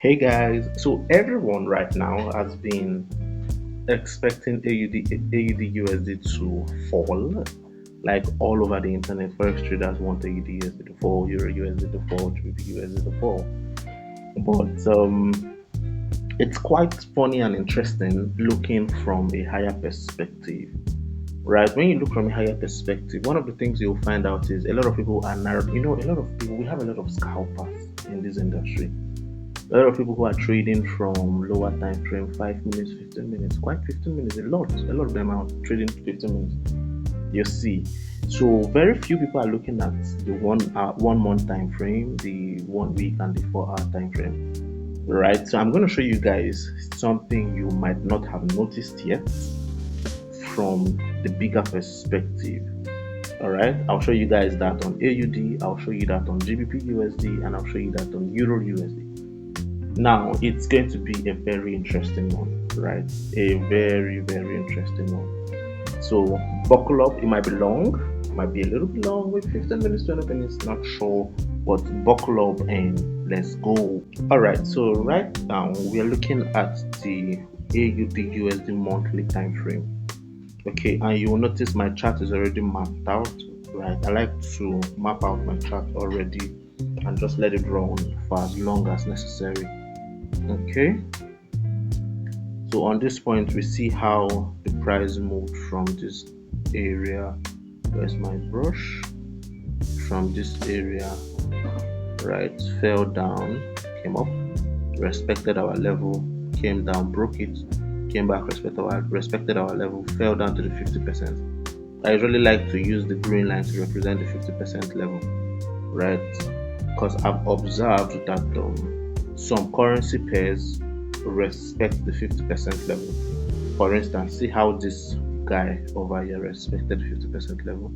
Hey guys, so everyone right now has been expecting AUD USD to fall, like all over the internet. Forex traders want AUD USD to fall, Euro USD to fall, GBP USD to fall. But it's quite funny and interesting looking from a higher perspective, right? When you look from a higher perspective, one of the things you'll find out is a lot of people are narrow. A lot of people, we have a lot of scalpers in this industry. A lot of people who are trading from lower time frame, 5 minutes, 15 minutes, quite 15 minutes, a lot of them are trading 15 minutes. You see, so very few people are looking at the 1 month time frame, the 1 week, and the 4 hour time frame, right? So I'm going to show you guys something you might not have noticed yet from the bigger perspective. All right, I'll show you guys that on AUD, I'll show you that on GBP USD, and I'll show you that on Euro USD. Now it's going to be a very interesting one, right? A very, very interesting one. So buckle up. It might be long, it might be a little bit long, with 15 minutes, 20 minutes, not sure, but buckle up and let's go. All right, so right now we are looking at the AUD USD monthly time frame. Okay, and you will notice my chart is already mapped out, right? I like to map out my chart already and just let it run for as long as necessary. Okay, so on this point we see how the price moved from this area. Where's my brush? From this area, right? Fell down, came up, respected our level, came down, broke it, came back, respected our level, fell down to the 50%. I really like to use the green line to represent the 50% level, right? Because I've observed that some currency pairs respect the 50% level. For instance, see how this guy over here respected the 50% level.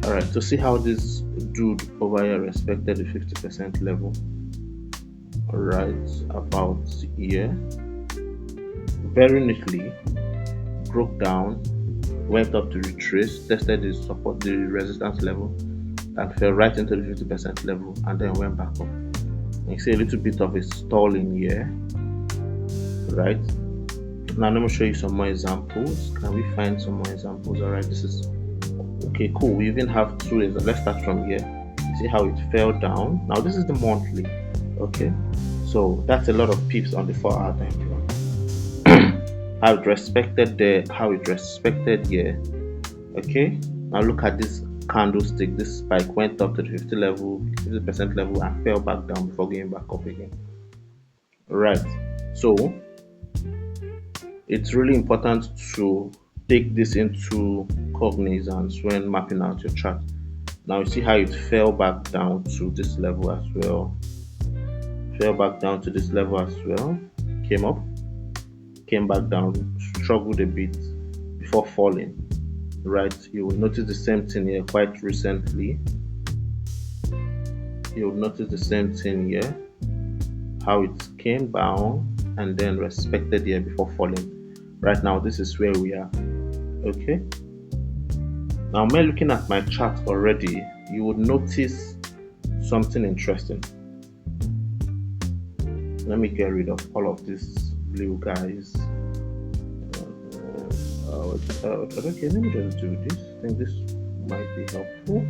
Alright, so see how this dude over here respected the 50% level. Alright, about here. Very neatly broke down, went up to retrace, tested the resistance level, and fell right into the 50% level, and then went back up. You see a little bit of a stalling here, right? Now let me show you some more examples. Can we find some more examples? All right, this is okay, cool. We even have two. Let's start from here. You see how it fell down. Now this is the monthly. Okay, so that's a lot of pips on the 4 hour time frame. How it respected there, how it respected here. Okay, now look at this candlestick. This spike went up to the 50% level, and fell back down before going back up again. Right, so it's really important to take this into cognizance when mapping out your chart. Now you see how it fell back down to this level as well, came up, came back down, struggled a bit before falling. Right, you will notice the same thing here quite recently. You will notice the same thing here, how it came down and then respected here before falling. Right now this is where we are. Okay, now when looking at my chart already, you would notice something interesting. Let me get rid of all of these blue guys. Okay, let me just do this. I think this might be helpful.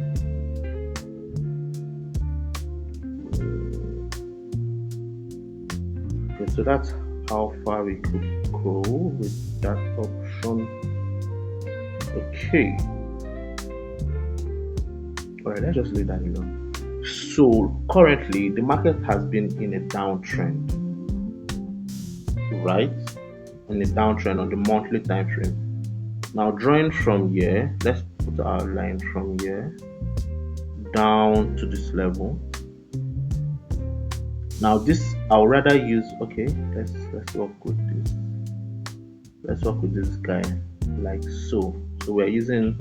Okay, so that's how far we could go with that option. Okay, all right, let's just leave that alone. So currently the market has been in a downtrend, right? In a downtrend on the monthly time frame. Now drawing from here, let's put our line from here down to this level. Now this I'll rather use, okay, let's work with this. Let's work with this guy like so. So we're using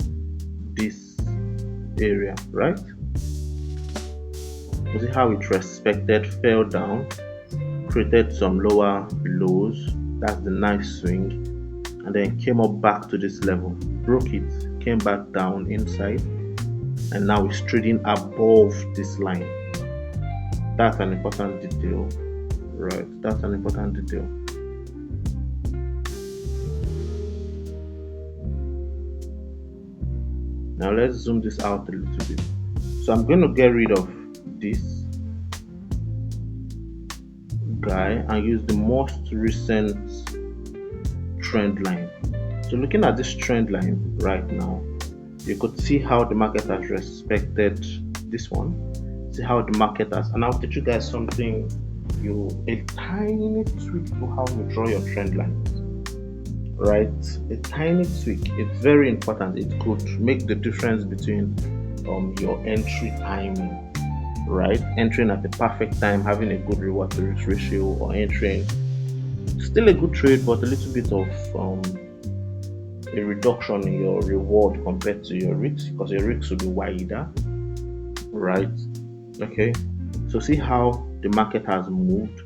this area, right? You see how it respected, fell down, created some lower lows. That's the nice swing. And then came up back to this level, broke it, came back down inside, and now it's trading above this line. That's an important detail. right? That's an important detail. Now let's zoom this out a little bit. So I'm going to get rid of this guy and use the most recent trend line. So looking at this trend line right now, you could see how the market has respected this one. See how the market has, and I'll teach you guys something, a tiny tweak to how you draw your trend lines. Right, a tiny tweak. It's very important. It could make the difference between your entry timing, right? Entering at the perfect time, having a good reward to risk ratio, or entering still a good trade, but a little bit of a reduction in your reward compared to your risk, because your risk will be wider, right? Okay, so see how the market has moved,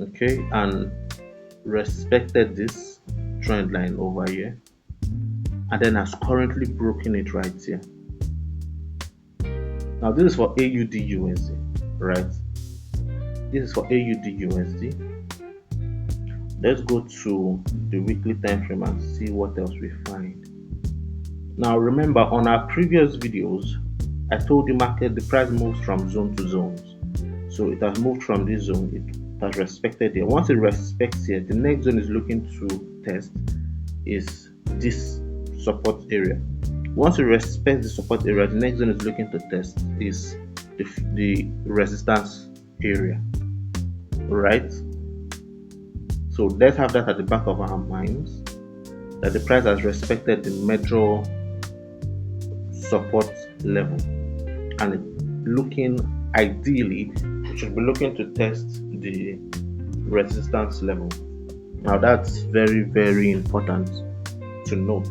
okay, and respected this trend line over here, and then has currently broken it right here. Now this is for AUD USD, right? This is for AUD USD. Let's go to the weekly time frame and see what else we find. Now remember, on our previous videos I told the market the price moves from zone to zones. So it has moved from this zone, it has respected here. Once it respects here, the next zone is looking to test is this support area. Once it respects the support area, the next zone is looking to test is the resistance area, right? So let's have that at the back of our minds, that the price has respected the major support level, and it's looking, ideally it should be looking to test the resistance level. Now that's very, very important to know.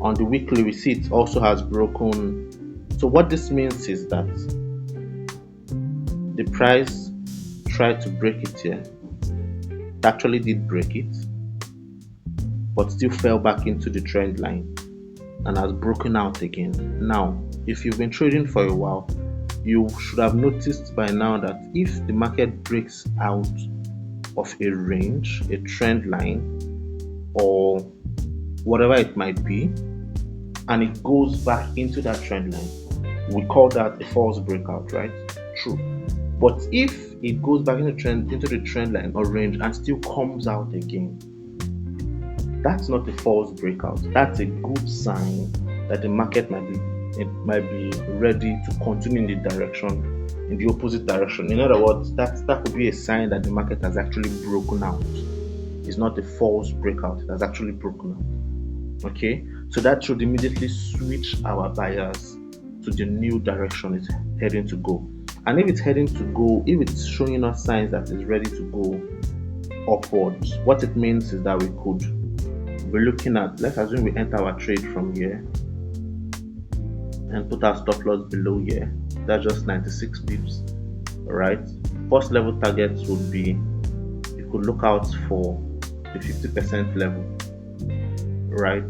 On the weekly, we see it also has broken. So what this means is that the price tried to break it here. It actually did break it, but still fell back into the trend line and has broken out again. Now, if you've been trading for a while, you should have noticed by now that if the market breaks out of a range, a trend line, or whatever it might be, and it goes back into that trend line, we call that a false breakout, right? True. But if it goes back into the trend line or range and still comes out again, that's not a false breakout. That's a good sign that the market might be ready to continue in the opposite direction. In other words, that could be a sign that the market has actually broken out. It's not a false breakout, it has actually broken out. Okay, so that should immediately switch our buyers to the new direction it's heading to go. And if it's heading to go, if it's showing us signs that it's ready to go upwards, what it means is that we could be looking at, let's assume we enter our trade from here and put our stop loss below here. That's just 96 pips. Alright, first level targets would be, you could look out for the 50% level, right?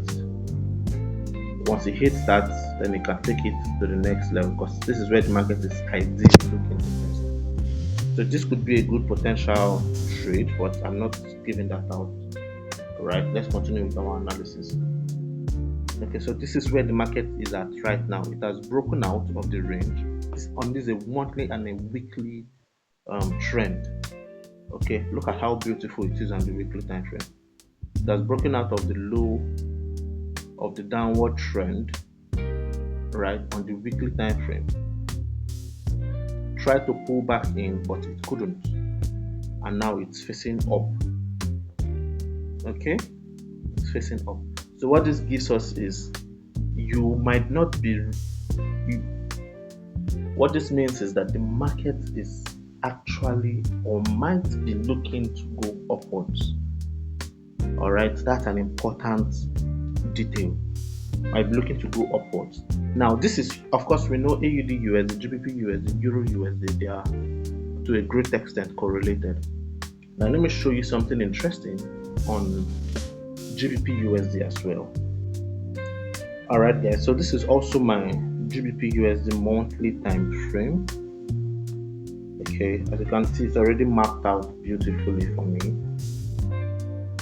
Once it hits that, then you can take it to the next level, because this is where the market is ideally looking to test. So this could be a good potential trade, but I'm not giving that out. Alright, let's continue with our analysis. Okay, so this is where the market is at right now. It has broken out of the range. This is a monthly and a weekly trend. Okay, look at how beautiful it is on the weekly time frame. It has broken out of the low of the downward trend, right, on the weekly time frame. Tried to pull back in, but it couldn't, and now it's facing up. Okay, it's facing up. So what this gives us is, what this means is that the market is actually, or might be, looking to go upwards. All right, that's an important detail. Might be looking to go upwards. Now this is, of course, we know AUD USD, GBP USD, Euro USD, they are to a great extent correlated. Now let me show you something interesting on GBP USD as well. Alright guys, so this is also my GBP USD monthly time frame. Okay, as you can see, it's already mapped out beautifully for me.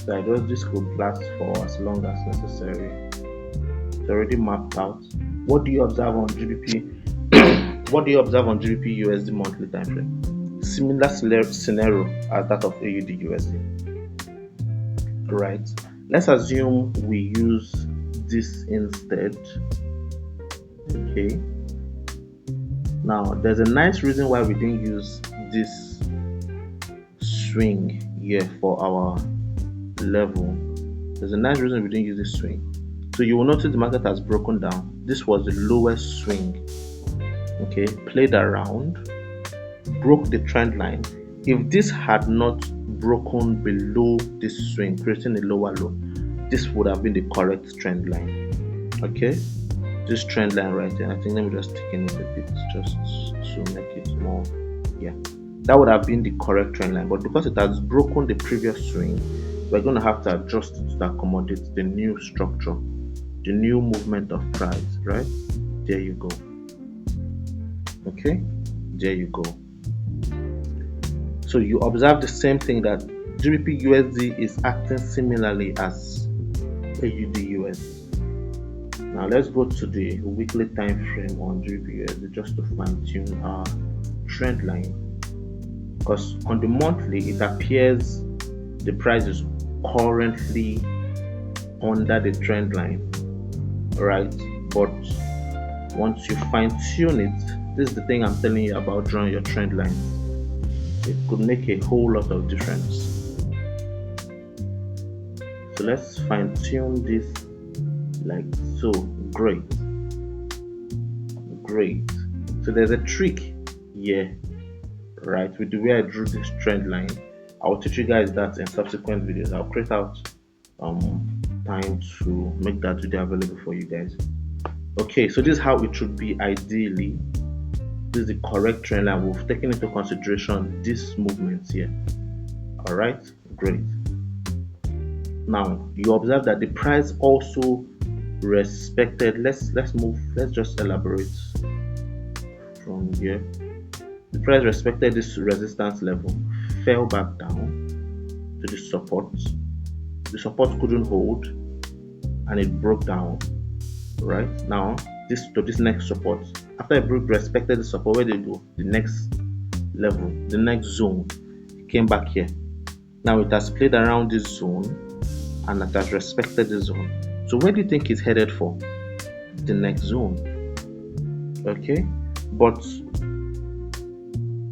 So I guess this could last for as long as necessary. It's already mapped out. What do you observe on GBP? What do you observe on GBP USD monthly time frame? Similar scenario as that of AUD USD. Right. Let's assume we use this instead. Okay. Now, there's a nice reason why we didn't use this swing here for our level. There's a nice reason we didn't use this swing. So you will notice the market has broken down. This was the lowest swing. Okay, played around, broke the trend line. If this had not broken below this swing, creating a lower low, this would have been the correct trend line. Okay, this trend line right there. I think let me just thicken it a bit just to make it more. Yeah, that would have been the correct trend line, but because it has broken the previous swing, we're going to have to adjust it to accommodate the new structure, the new movement of price. Right there you go. Okay, there you go. So you observe the same thing, that GBP USD is acting similarly as AUD USD. Now let's go to the weekly time frame on GBP USD just to fine tune our trend line, because on the monthly it appears the price is currently under the trend line, right? But once you fine tune it, this is the thing I'm telling you about drawing your trend lines. It could make a whole lot of difference. So let's fine tune this like so. Great. So there's a trick here, right, with the way I drew this trend line. I'll teach you guys that in subsequent videos. I'll create out time to make that video available for you guys. Okay, so this is how it should be ideally. This is the correct trend line. We've taken into consideration this movement here. All right, great. Now you observe that the price also respected. Let's just elaborate from here. The price respected this resistance level, fell back down to the support. The support couldn't hold and it broke down. Right now, this next support. After it respected the support, where did it go? The next level, the next zone. It came back here. Now it has played around this zone and it has respected the zone. So where do you think it's headed for? The next zone. Okay, but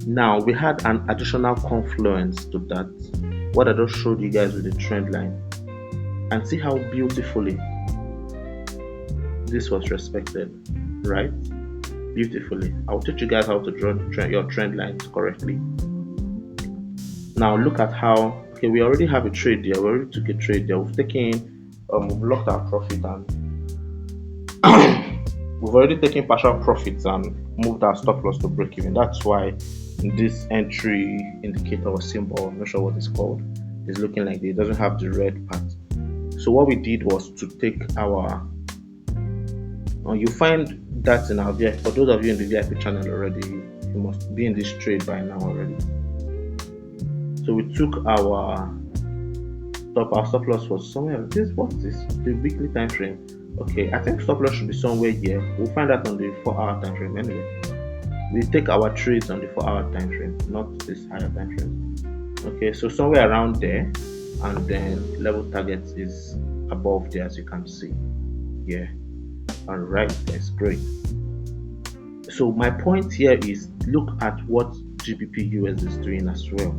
now we had an additional confluence to that, what I just showed you guys with the trend line, and see how beautifully this was respected, right? Beautifully. I'll teach you guys how to draw your trend lines correctly. Now look at how, okay, we already have a trade there. We already took a trade there. We've taken, we've locked our profit and we've already taken partial profits and moved our stop loss to break even. That's why this entry indicator or symbol, I'm not sure what it's called, is looking like this. It doesn't have the red part. So what we did was to take our, you find that in our VIP. For those of you in the VIP channel already, you must be in this trade by now already. So we took our stop loss was somewhere. What's this? The weekly time frame. Okay, I think stop loss should be somewhere here. We'll find that on the 4-hour time frame anyway. We take our trades on the 4-hour time frame, not this higher time frame. Okay, so somewhere around there, and then level target is above there, as you can see. Yeah. All right, that's great. So my point here is, look at what GBP USD is doing as well.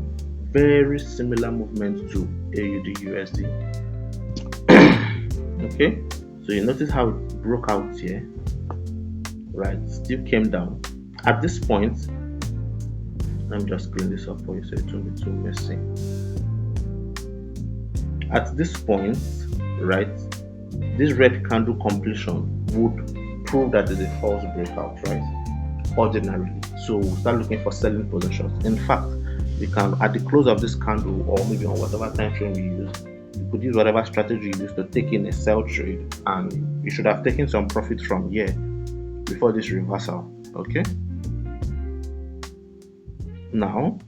Very similar movement to AUD USD. Okay, so you notice how it broke out here, right? Still came down. At this point, let me just clean this up for you so it won't be too messy. At this point, right, this red candle completion would prove that there's a false breakout, right? Ordinarily. So we'll start looking for selling positions. In fact, we can, at the close of this candle, or maybe on whatever time frame we use, you could use whatever strategy you use to take in a sell trade, and you should have taken some profit from here before this reversal. Okay. now,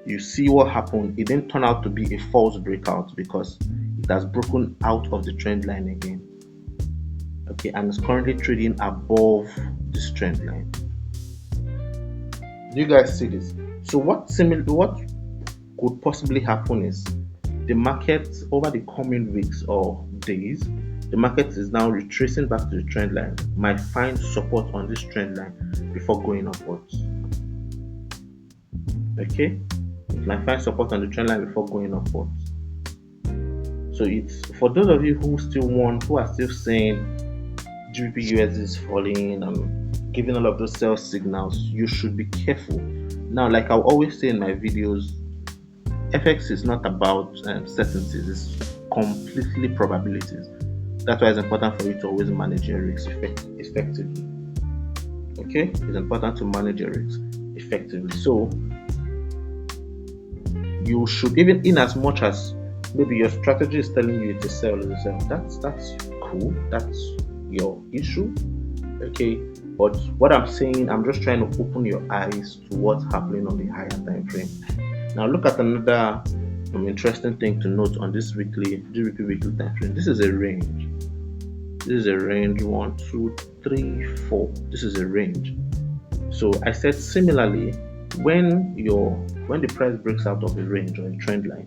you see what happened. It didn't turn out to be a false breakout because it has broken out of the trend line again. Okay, and it's currently trading above this trend line. Do you guys see this? So what could possibly happen is the market over the coming weeks or days, the market is now retracing back to the trend line, might find support on this trend line before going upwards. Okay, it might find support on the trend line before going upwards. So it's for those of you who are still saying Gbpusd is falling and giving all of those sell signals, you should be careful. Now, like I always say in my videos, FX is not about certainties, it's completely probabilities. That's why it's important for you to always manage your risks effectively. Okay, it's important to manage your risks effectively. So you should, even in as much as maybe your strategy is telling you to sell, that's cool, that's your issue. Okay, but what I'm saying, I'm just trying to open your eyes to what's happening on the higher time frame. Now look at another interesting thing to note on this GBP weekly time frame. This is a range. This is a range 1, 2, 3, 4. This is a range. So I said similarly, when the price breaks out of a range or a trend line,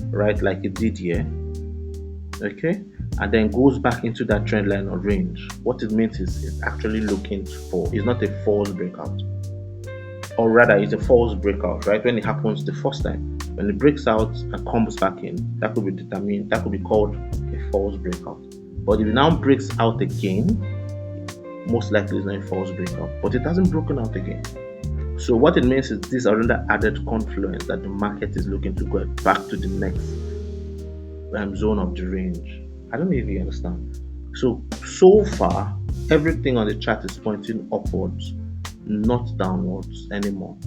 right, like it did here, okay, and then goes back into that trend line or range, what it means is it's actually looking for, it's not a false breakout, or rather it's a false breakout, right? When it happens the first time, when it breaks out and comes back in, that could be called a false breakout. But if it now breaks out again, most likely it's not a false breakout, but it hasn't broken out again. So what it means is this another added confluence that the market is looking to go back to the next zone of the range. I don't know if you understand. So far, everything on the chart is pointing upwards, not downwards anymore.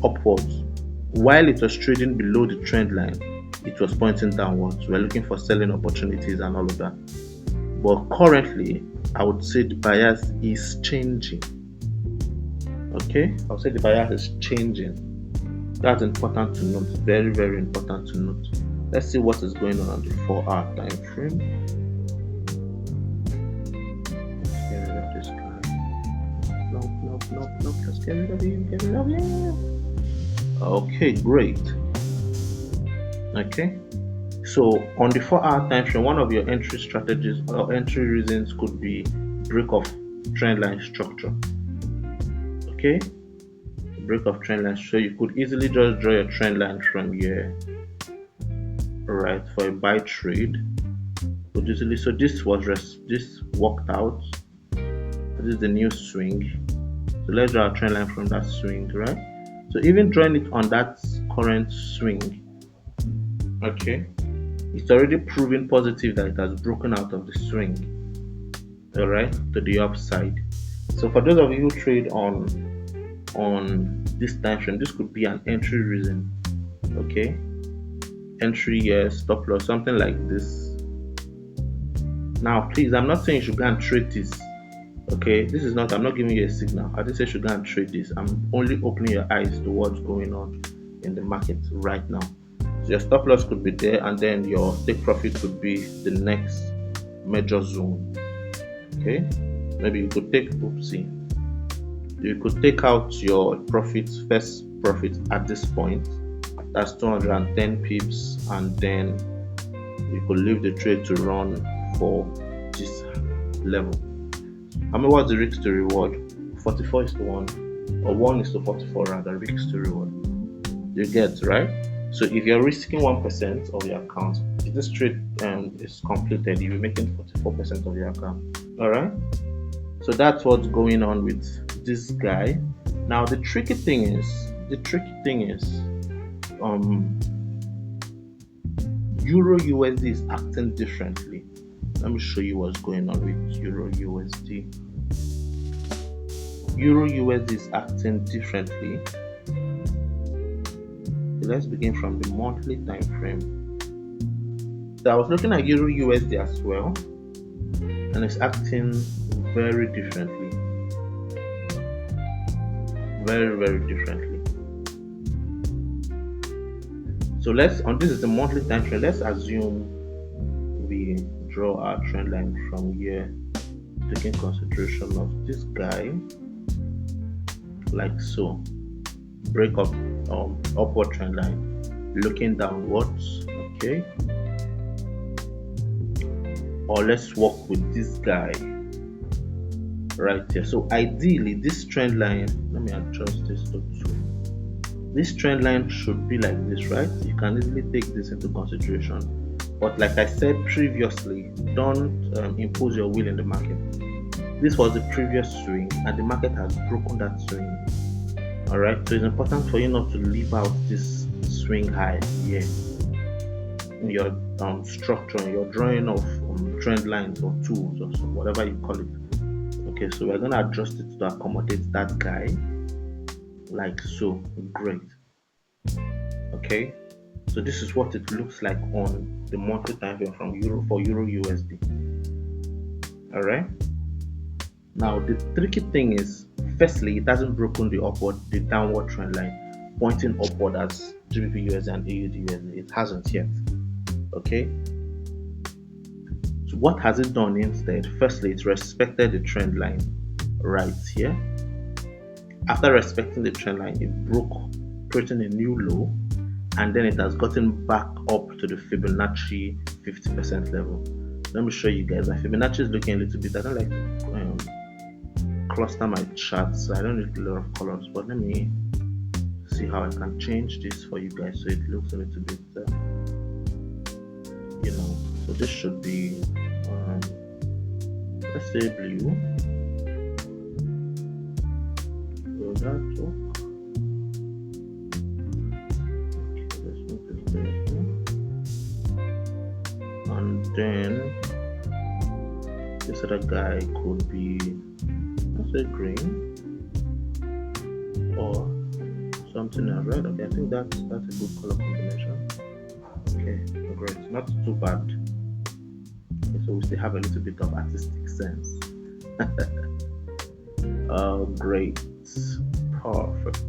Upwards. While it was trading below the trend line, it was pointing downwards. We're looking for selling opportunities and all of that. But currently, I would say the bias is changing. Okay, I'll say the bias is changing. That's important to note. Very, very important to note. Let's see what is going on the 4-hour time frame. Let's get rid of this guy. Nope. Let's get rid of him. Okay, great. Okay, so on the 4-hour time frame, one of your entry strategies or entry reasons could be break of trend line structure. Okay, break of trend line. So you could easily just draw your trend line from here, right, for a buy trade. But easily, so this worked out. This is the new swing. So let's draw a trend line from that swing, right? So even drawing it on that current swing, okay, it's already proven positive that it has broken out of the swing, all right, to the upside. So for those of you who trade on this time frame, this could be an entry reason. Okay, entry, yes, stop loss, something like this. Now please, I'm not saying you should go and trade this. Okay, this is not, I'm not giving you a signal. I didn't say you should go and trade this. I'm only opening your eyes to what's going on in the market right now. So your stop loss could be there, and then your take profit could be the next major zone. Okay, maybe you could take you could take out your profits, first profit at this point, that's 210 pips, and then you could leave the trade to run for this level. I mean, what's the risk to reward? 44 is to 1, or 1 is to 44 rather, risk to reward. You get, right? So if you're risking 1% of your account, if this trade is completed, you'll be making 44% of your account. Alright? So that's what's going on with this guy. Now the tricky thing is Euro USD is acting differently. Let me show you what's going on with Euro USD. Euro USD is acting differently. Let's begin from the monthly time frame. So I was looking at Euro USD as well, and it's acting very differently. very, very differently. So this is the monthly time frame. Let's assume we draw our trend line from here, taking consideration of this guy, like so. Break up upward trend line, looking downwards. Okay. Or let's work with this guy right here. So ideally, this trend line, let me adjust this to 2. This trend line should be like this, right? You can easily take this into consideration. But like I said previously, don't impose your will in the market. This was the previous swing, and the market has broken that swing. All right, so it's important for you not to leave out this swing high here in your structure, in your drawing of trend lines or tools or whatever you call it. Okay, so we're gonna adjust it to accommodate that guy, like so. Great. Okay, so this is what it looks like on the monthly time frame from Euro USD. All right. Now the tricky thing is, firstly, it hasn't broken the downward trend line, pointing upward as GBP and AUD. It hasn't yet. Okay. So what has it done instead? Firstly, it respected the trend line right here. After respecting the trend line, it broke, creating a new low, and then it has gotten back up to the Fibonacci 50% level. Let me show you guys. My Fibonacci is looking a little bit. I don't like to cluster my charts, so I don't need a lot of colors, but let me see how I can change this for you guys so it looks a little bit so this should be let's say blue. Will that work? Okay, let's move this there. And then this other guy could be, let's say, green or something else, right? Okay, I think that's a good color combination. Okay, great, not too bad. Okay, so we still have a little bit of artistic sense. Great, perfect.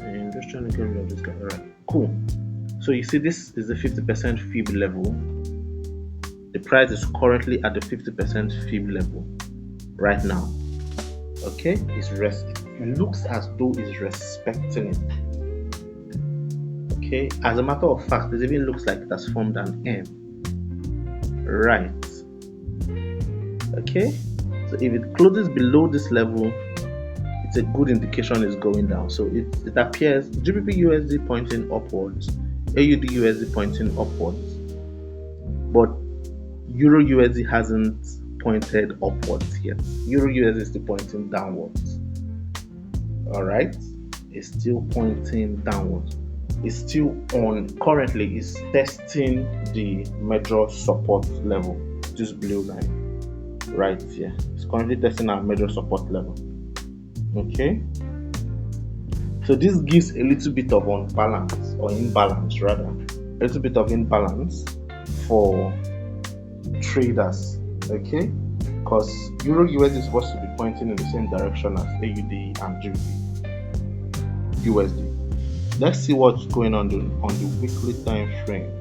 And just trying to get rid of this guy. All right, cool. So you see, this is the 50% fib level. The price is currently at the 50% fib level right now. Okay, it looks as though it's respecting it. Okay, as a matter of fact, it even looks like it has formed an M. Right. Okay, so if it closes below this level, it's a good indication it's going down. So it appears GBP USD pointing upwards, AUD USD pointing upwards, but Euro USD hasn't pointed upwards yet. Euro USD is still pointing downwards. All right, it's still pointing downwards. It's still on, currently is testing the major support level, this blue line right here. It's currently testing our major support level. Okay, so this gives a little bit of unbalance, or imbalance rather, a little bit of imbalance for traders. Okay, because Euro USD is supposed to be pointing in the same direction as AUD and GBP USD. Let's see what's going on the weekly time frame.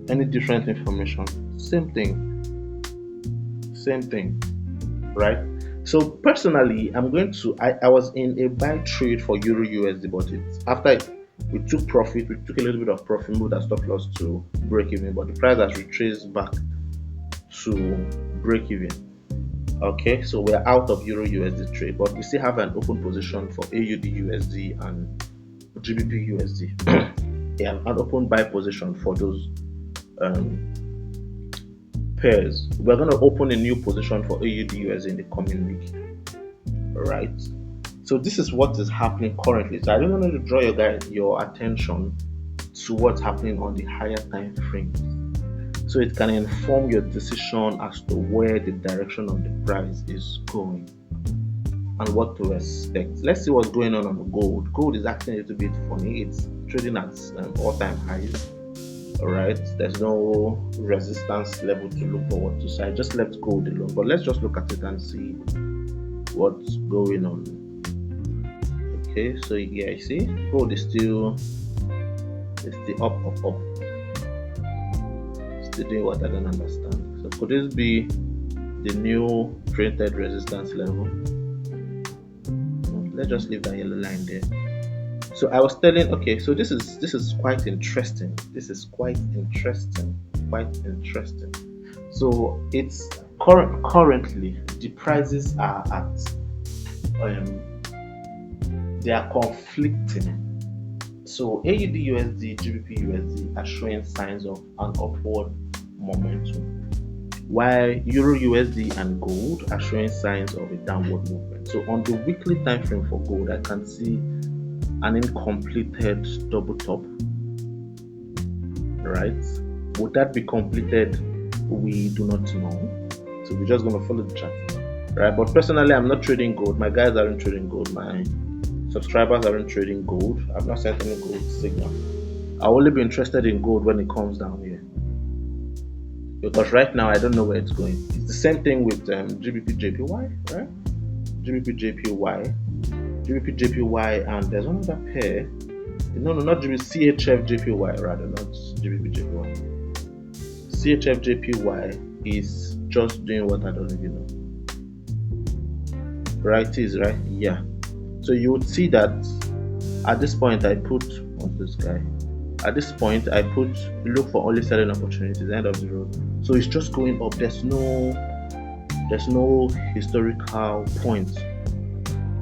Any different information? Same thing, right? So personally, I'm going to, I was in a buy trade for Euro USD, but after we took profit, we took a little bit of profit, moved our stop loss to break even, but the price has retraced back to break even. Okay, so we're out of Euro USD trade, but we still have an open position for AUD USD and GBP USD. Yeah, an open buy position for those pairs. We're going to open a new position for AUD USD in the coming week. Right. So this is what is happening currently. So I don't want to draw your attention to what's happening on the higher time frame, so it can inform your decision as to where the direction of the price is going and what to expect. Let's see what's going on the gold. Gold is acting a little bit funny. It's trading at all-time highs. All right, there's no resistance level to look forward to, so I just left gold alone. But let's just look at it and see what's going on. Okay, so yeah, you see gold is still up, still doing what I don't understand. So could this be the new printed resistance level? Let's just leave that yellow line there. So I was telling, okay, so this is quite interesting. This is quite interesting. So it's currently the prices are at they are conflicting. So AUD USD, GBP USD are showing signs of an upward momentum, while Euro USD and gold are showing signs of a downward movement. So on the weekly time frame for gold, I can see an incompleted double top. Right? Would that be completed? We do not know. So we're just going to follow the chart. Right? But personally, I'm not trading gold. My guys aren't trading gold. My subscribers aren't trading gold. I've not sent any gold signal. I'll only be interested in gold when it comes down here, because right now I don't know where it's going. It's the same thing with GBP JPY, right? GBP JPY, and there's another pair. No, not CHF JPY, rather, not GBP JPY. CHF JPY is just doing what I don't even know. Right? It is, right? Yeah. So you would see that at this point I put on this guy. At this point I put look for only selling opportunities, end of the road. So it's just going up. There's no historical point.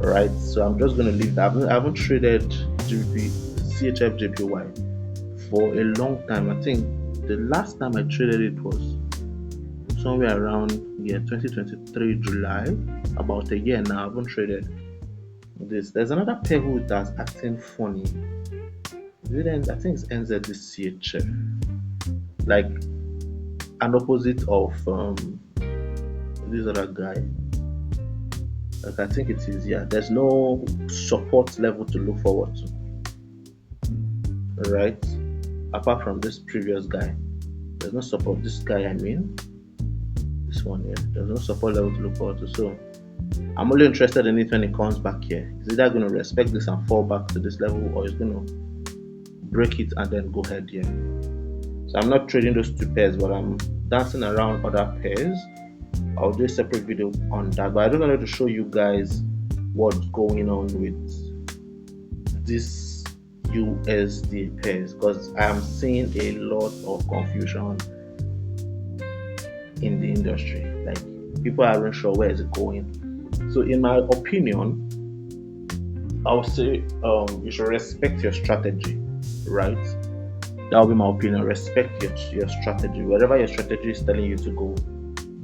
Right, so I'm just going to leave that. I haven't traded CHF JPY for a long time. I think the last time I traded it was somewhere around 2023 July, about a year now. I haven't traded this. There's another pair who that's acting funny. I think it's NZD CHF, like an opposite of this other guy. Like I think it is, yeah. There's no support level to look forward to, right? Apart from this previous guy, there's no support. This guy, I mean, this one here, there's no support level to look forward to. So I'm only interested in it when it comes back here. It's either going to respect this and fall back to this level, or it's going to break it and then go ahead here. So I'm not trading those two pairs, but I'm dancing around other pairs. I'll do a separate video on that, but I just wanted to show you guys what's going on with this USD pairs, because I am seeing a lot of confusion in the industry. Like, people aren't sure where is it going. So in my opinion, I would say you should respect your strategy, right? That would be my opinion. Respect your strategy, wherever your strategy is telling you to go.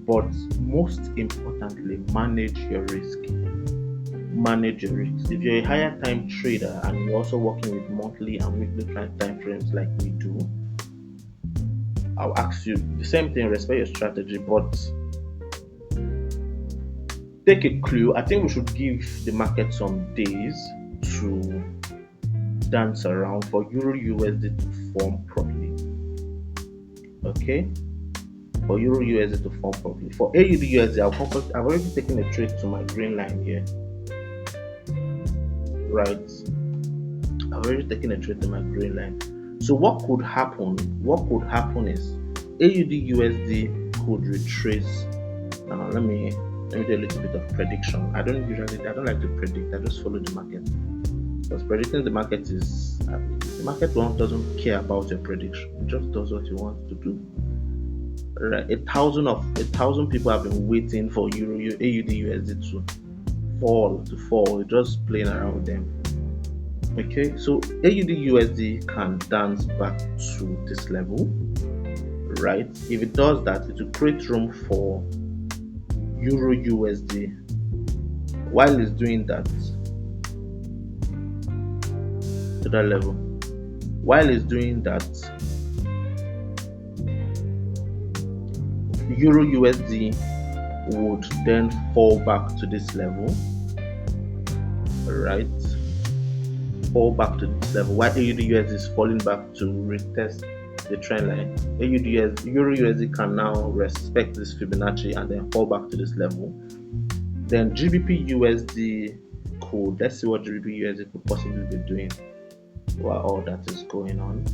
But most importantly, manage your risk. Manage your risk. If you're a higher time trader and you're also working with monthly and weekly time frames like we do, I'll ask you the same thing. Respect your strategy, but take a clue. I think we should give the market some days to dance around for Euro USD to form properly. Okay? For Euro USD to form properly. For AUD USD, I've already taken a trade to my green line here. Right? I've already taken a trade to my green line. So what could happen? What could happen is AUD USD could retrace. Now let me do a little bit of prediction. I don't like to predict. I just follow the market. Because predicting the market is the market doesn't care about your prediction. It just does what you want to do. Right, 1,000 people have been waiting for AUD USD to fall. You're just playing around with them. Okay, so AUD USD can dance back to this level, right? If it does that, it will create room for Euro USD. While it's doing that to that level, while it's doing that, Euro USD would then fall back to this level, right? Fall back to this level, while AUD USD is falling back to retest the trend line. Euro USD can now respect this Fibonacci and then fall back to this level. Then GBP USD could, let's see what GBP USD could possibly be doing while all that is going on.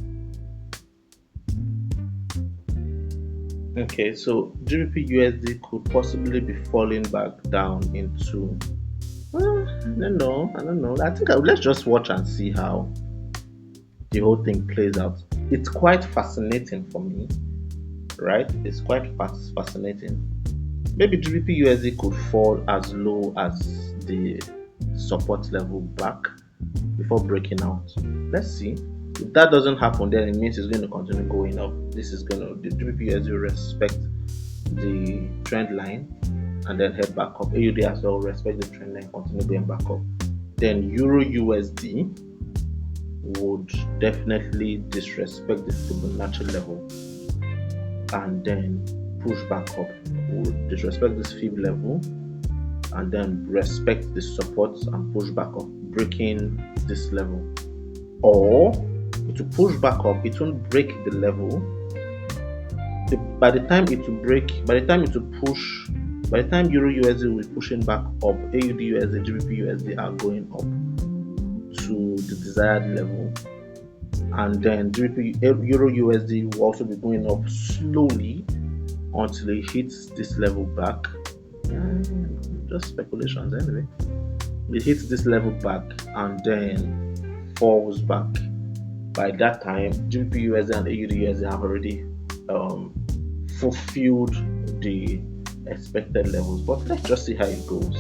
Okay, so GBP USD could possibly be falling back down into, I don't know. I think let's just watch and see how the whole thing plays out. It's quite fascinating for me, right? It's quite fascinating. Maybe GBP USD could fall as low as the support level back before breaking out. Let's see. If that doesn't happen, then it means it's going to continue going up. The GBP USD will respect the trend line and then head back up. AUD as well respect the trend line, continue going back up. Then Euro USD would definitely disrespect the Fibonacci level and then push back up. Would disrespect this Fib level and then respect the supports and push back up, breaking this level. Or it will push back up, it won't break the level. By the time Euro USD will be pushing back up, AUD USD, GBP USD are going up to the desired level, and then Euro USD will also be going up slowly until it hits this level back. Just speculations anyway. It hits this level back and then falls back. By that time, GBP USD and AUD USD have already fulfilled the expected levels. But let's just see how it goes.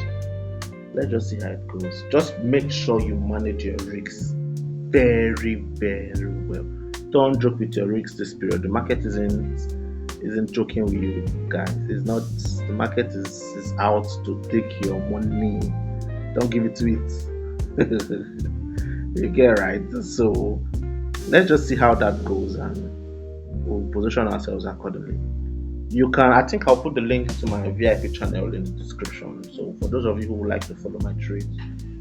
Just make sure you manage your risks very, very well. Don't joke with your risks this period. The market isn't joking with you guys. It's not. The market is out to take your money. Don't give it to it. You get right. So let's just see how that goes and we'll position ourselves accordingly. I think I'll put the link to my VIP channel in the description. So for those of you who would like to follow my trades,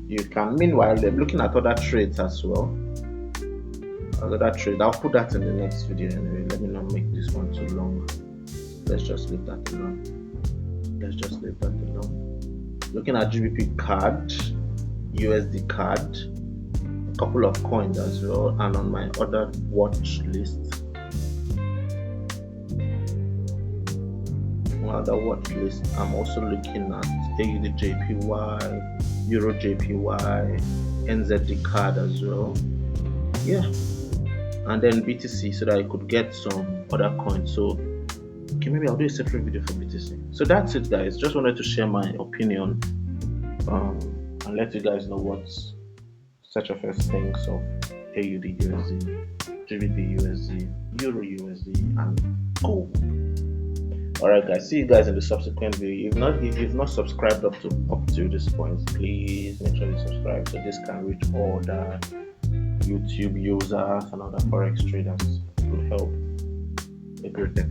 you can. Meanwhile, they're looking at other trades as well. I'll put that in the next video anyway. Let me not make this one too long. Let's just leave that alone. Looking at GBP card, USD card, a couple of coins as well, and on my other watch list. I'm also looking at AUD JPY, Euro JPY, NZD card as well. Yeah, and then BTC so that I could get some other coins. So okay, maybe I'll do a separate video for BTC. So that's it, guys. Just wanted to share my opinion and let you guys know what such of a things of AUD USD, GBP USD, Euro USD, and gold. Alright guys, see you guys in the subsequent video. If you've not subscribed up to this point, please make sure you subscribe so this can reach all the YouTube users and other forex traders. It will help a great extent.